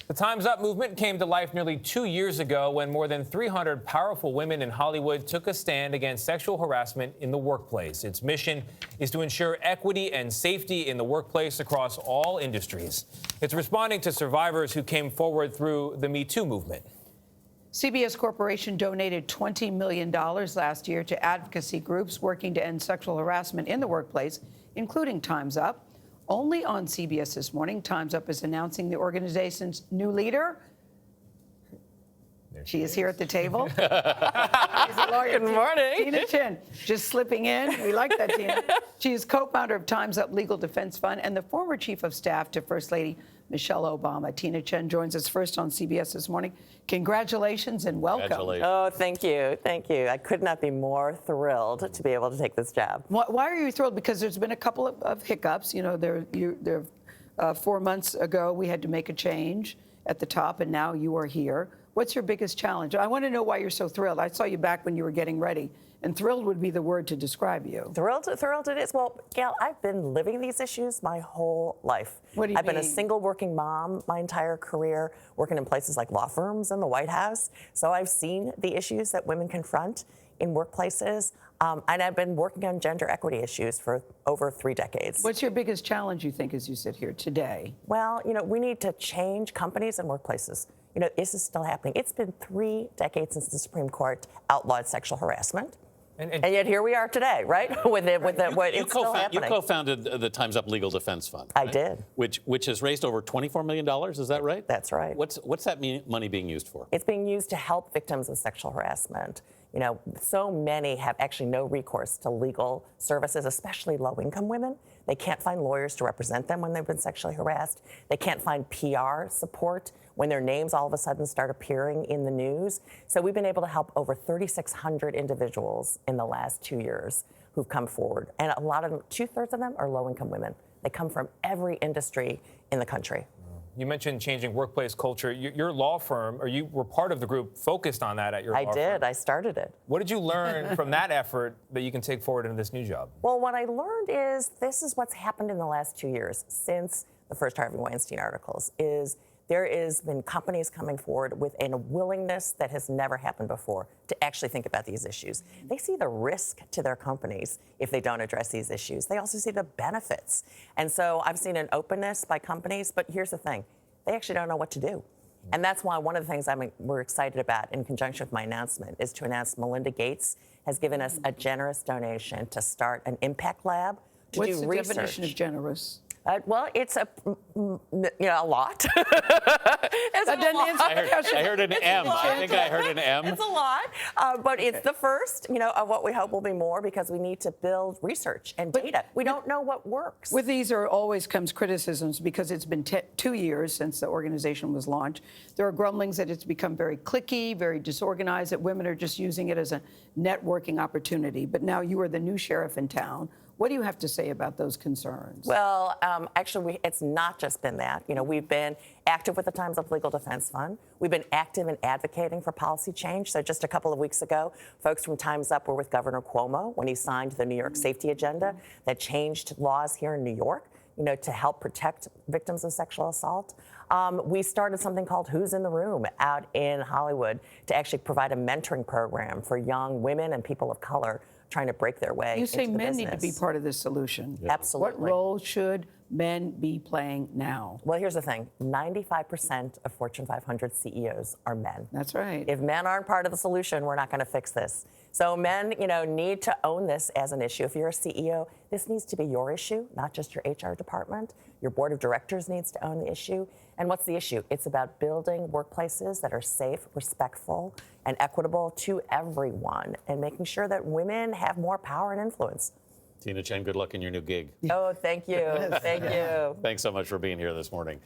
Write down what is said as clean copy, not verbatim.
The Time's Up movement came to life nearly 2 years ago when more than 300 powerful women in Hollywood took a stand against sexual harassment in the workplace. Its mission is to ensure equity and safety in the workplace across all industries. It's responding to survivors who came forward through the Me Too movement. CBS Corporation donated $20 million last year to advocacy groups working to end sexual harassment in the workplace, including Time's Up. Only on CBS This Morning, Time's Up is announcing the organization's new leader. She is here at the table. She's a lawyer. Good morning. Tchen, just slipping in. We like that, Tina. She is co-founder of Time's Up Legal Defense Fund and the former chief of staff to First Lady Michelle Obama. Tchen joins us first on CBS This Morning. Congratulations and welcome. Congratulations. Oh, thank you. Thank you. I could not be more thrilled to be able to take this job. Why are you thrilled? Because there's been a couple of hiccups. You know, 4 months ago, we had to make a change at the top, and now you are here. What's your biggest challenge? I want to know why you're so thrilled. I saw you back when you were getting ready, and thrilled would be the word to describe you. Thrilled it is. Well, Gayle, I've been living these issues my whole life. What do you I've mean? been a single working mom my entire career, working in places like law firms and the White House. So I've seen the issues that women confront in workplaces, and I've been working on gender equity issues for over 3 decades. What's your biggest challenge, you think, as you sit here today? Well, you know, we need to change companies and workplaces. You know, this is still happening. It's been 3 decades since the Supreme Court outlawed sexual harassment. And yet here we are today, right? It's still happening. You co-founded the Time's Up Legal Defense Fund. I right? did. Which has raised over $24 million, is that right? That's right. What's that money being used for? It's being used to help victims of sexual harassment. You know, so many have actually no recourse to legal services, especially low-income women. They can't find lawyers to represent them when they've been sexually harassed. They can't find PR support when their names all of a sudden start appearing in the news. So we've been able to help over 3,600 individuals in the last 2 years who've come forward. And a lot of them, 2/3 of them are low-income women. They come from every industry in the country. You mentioned changing workplace culture. Your law firm, or you were part of the group focused on that at your law firm. I did. I started it. What did you learn from that effort that you can take forward into this new job? Well, what I learned is this is what's happened in the last 2 years since the first Harvey Weinstein articles is there has been companies coming forward with a willingness that has never happened before to actually think about these issues. They see the risk to their companies if they don't address these issues. They also see the benefits. And so I've seen an openness by companies, but here's the thing. They actually don't know what to do. And that's why one of the things we're excited about in conjunction with my announcement is to announce Melinda Gates has given us a generous donation to start an impact lab to What's do the research. definition of generous? Well, it's a lot. I heard an M. I think I heard an M. It's a lot, but it's the first, of what we hope will be more because we need to build research and data. We don't know what works. With these, there always comes criticisms because it's been 2 years since the organization was launched. There are grumblings that it's become very cliquey, very disorganized, that women are just using it as a networking opportunity. But now you are the new sheriff in town. What do you have to say about those concerns? Well, actually, it's not just been that. We've been active with the Time's Up Legal Defense Fund. We've been active in advocating for policy change. So just a couple of weeks ago, folks from Time's Up were with Governor Cuomo when he signed the New York Safety Agenda that changed laws here in New York, to help protect victims of sexual assault. We started something called Who's in the Room out in Hollywood to actually provide a mentoring program for young women and people of color trying to break their way. You say into the men business. need to be part of this solution. Yeah. Absolutely. What role should men be playing now? Well, here's the thing. 95% of Fortune 500 CEOs are men. That's right. If men aren't part of the solution, we're not going to fix this. So men, need to own this as an issue. If you're a CEO, this needs to be your issue, not just your HR department. Your board of directors needs to own the issue. And what's the issue? It's about building workplaces that are safe, respectful, and equitable to everyone, and making sure that women have more power and influence. Tina Tchen, good luck in your new gig. Oh, thank you. Thank you. Thanks so much for being here this morning.